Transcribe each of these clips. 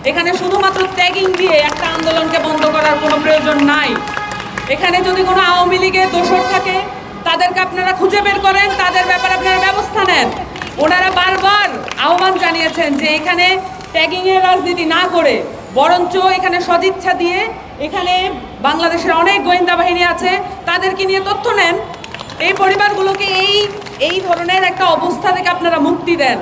এখানে শুধুমাত্র ট্যাগিং দিয়ে একটা আন্দোলনকে বন্ধ করার কোনো প্রয়োজন নাই। এখানে যদি কোনো আওয়ামী লীগের দোষর থাকে তাদেরকে আপনারা খুঁজে বের করেন, তাদের ব্যাপারে আপনারা ব্যবস্থা নেন। ওনারা বারবার আহ্বান জানিয়েছেন যে এখানে ট্যাগিংয়ের রাজনীতি না করে বরঞ্চ এখানে সদিচ্ছা দিয়ে এখানে বাংলাদেশের অনেক গোয়েন্দা বাহিনী আছে, তাদেরকে নিয়ে তথ্য নেন। এই পরিবারগুলোকে এই ধরনের একটা অবস্থা থেকে আপনারা মুক্তি দেন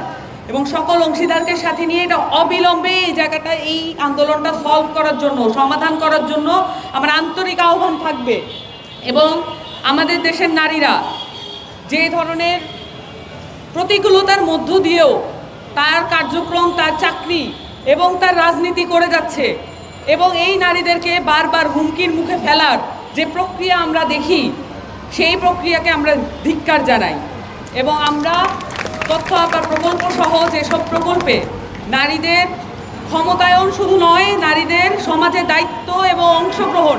এবং সকল অংশীদারকে সাথে নিয়ে এটা অবিলম্বে এই জায়গাটা, এই আন্দোলনটা সলভ করার জন্য, সমাধান করার জন্য আমার আন্তরিক আহ্বান থাকবে। এবং আমাদের দেশের নারীরা যে ধরনের প্রতিকূলতার মধ্য দিয়েও তার কার্যক্রম, তার চাকরি এবং তার রাজনীতি করে যাচ্ছে এবং এই নারীদেরকে বারবার হুমকির মুখে ফেলার যে প্রক্রিয়া আমরা দেখি, সেই প্রক্রিয়াকে আমরা ধিক্কার জানাই। এবং আমরা তথ্য আপার প্রকল্প সহ যেসব প্রকল্পে নারীদের ক্ষমতায়ন শুধু নয়, নারীদের সমাজে দায়িত্ব এবং অংশগ্রহণ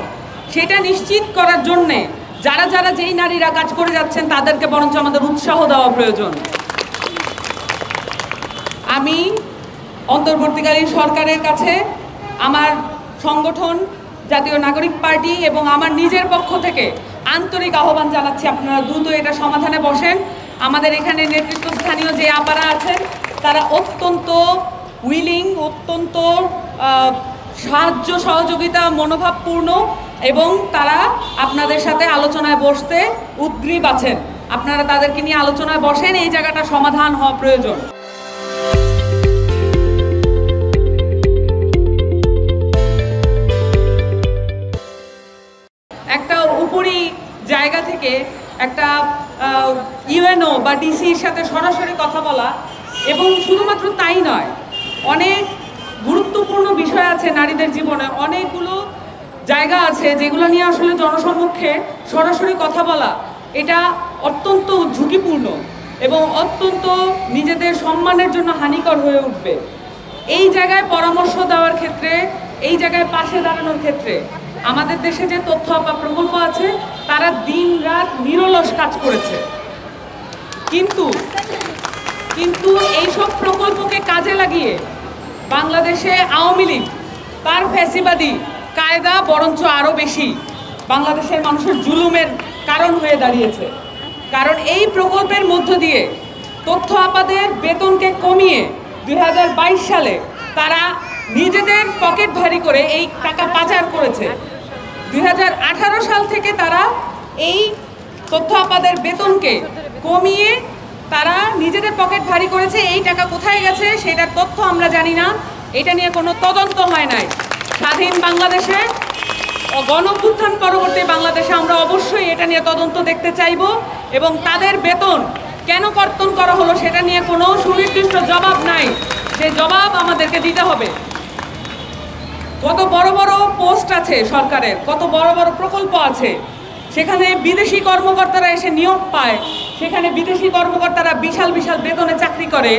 সেটা নিশ্চিত করার জন্যে যারা যারা যেই নারীরা কাজ করে যাচ্ছেন তাদেরকে বরঞ্চ আমাদের উৎসাহ দেওয়া প্রয়োজন। আমি অন্তর্বর্তীকালীন সরকারের কাছে আমার সংগঠন জাতীয় নাগরিক পার্টি এবং আমার নিজের পক্ষ থেকে আন্তরিক আহ্বান জানাচ্ছি, আপনারা দ্রুত এটা সমাধানে বসেন। আমাদের এখানে নেতৃত্বস্থানীয় যে আপারা আছেন তারা অত্যন্ত উইলিং, অত্যন্ত সাহায্য সহযোগিতা মনোভাবপূর্ণ এবং তারা আপনাদের সাথে আলোচনায় বসতে উদ্গ্রীব আছেন। আপনারা তাদেরকে নিয়ে আলোচনায় বসেন, এই জায়গাটা সমাধান হওয়া প্রয়োজন। একটা উপরি জায়গা থেকে একটা ইউএনও বা ডিসির সাথে সরাসরি কথা বলা, এবং শুধুমাত্র তাই নয়, অনেক গুরুত্বপূর্ণ বিষয় আছে নারীদের জীবনে, অনেকগুলো জায়গা আছে যেগুলো নিয়ে আসলে জনসম্মুখে সরাসরি কথা বলা এটা অত্যন্ত ঝুঁকিপূর্ণ এবং অত্যন্ত নিজেদের সম্মানের জন্য হানিকর হয়ে উঠবে। এই জায়গায় পরামর্শ দেওয়ার ক্ষেত্রে, এই জায়গায় পাশে দাঁড়ানোর ক্ষেত্রে আমাদের দেশে যে তথ্য বা প্রকল্প আছে তারা দিন রাত নিরলস কাজ করেছে, কিন্তু এইসব প্রকল্পকে কাজে লাগিয়ে বাংলাদেশে আওয়ামী লীগ তার ফ্যাসিবাদী কায়দা বরঞ্চ আরও বেশি বাংলাদেশের মানুষের জুলুমের কারণ হয়ে দাঁড়িয়েছে। কারণ এই প্রকল্পের মধ্য দিয়ে তথ্য আপাদের বেতনকে কমিয়ে 2022 সালে তারা নিজেদের পকেট ভারী করে এই টাকা পাচার করেছে। 2018 সাল থেকে তারা এই তথ্য আপাদের বেতনকে কমিয়ে তারা নিজেদের পকেট ভারী করেছে। এই টাকা কোথায় গেছে সেটার তথ্য আমরা জানি না, এটা নিয়ে কোনো তদন্ত হয় নাই। স্বাধীন বাংলাদেশে, গণঅভ্যুত্থান পরবর্তী বাংলাদেশে আমরা অবশ্যই এটা নিয়ে তদন্ত দেখতে চাইব এবং তাদের বেতন কেন কর্তন করা হলো সেটা নিয়ে কোনো সুনির্দিষ্ট জবাব নাই, সেই জবাব আমাদেরকে দিতে হবে। কত বড় বড় পোস্ট আছে সরকারের, কত বড় বড় প্রকল্প আছে, সেখানে বিদেশি কর্মকর্তারা এসে নিয়োগ পায়, সেখানে বিদেশি কর্মকর্তারা বিশাল বিশাল বেতনে চাকরি করে,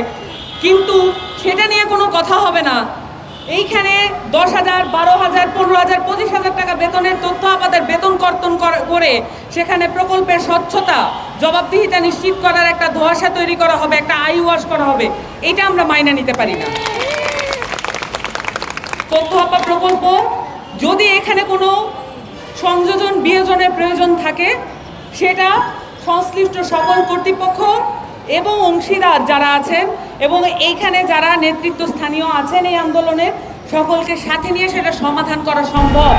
কিন্তু সেটা নিয়ে কোনো কথা হবে না। এইখানে 10,000, 12,000, 15,000, 25,000 টাকা বেতনের তথ্য আপাদের বেতন কর্তন করে সেখানে প্রকল্পের স্বচ্ছতা, জবাবদিহিতা নিশ্চিত করার একটা ধোঁয়াশা তৈরি করা হবে, একটা আই ওয়াশ করা হবে, এটা আমরা মাইনে নিতে পারি না। তথ্য আপা প্রকল্প যদি এখানে কোনো সংযোজন বিয়োজনের প্রয়োজন থাকে সেটা সংশ্লিষ্ট সকল কর্তৃপক্ষ এবং অংশীদার যারা আছেন এবং এইখানে যারা নেতৃত্বস্থানীয় আছেন এই আন্দোলনের সকলকে সাথে নিয়ে সেটা সমাধান করা সম্ভব।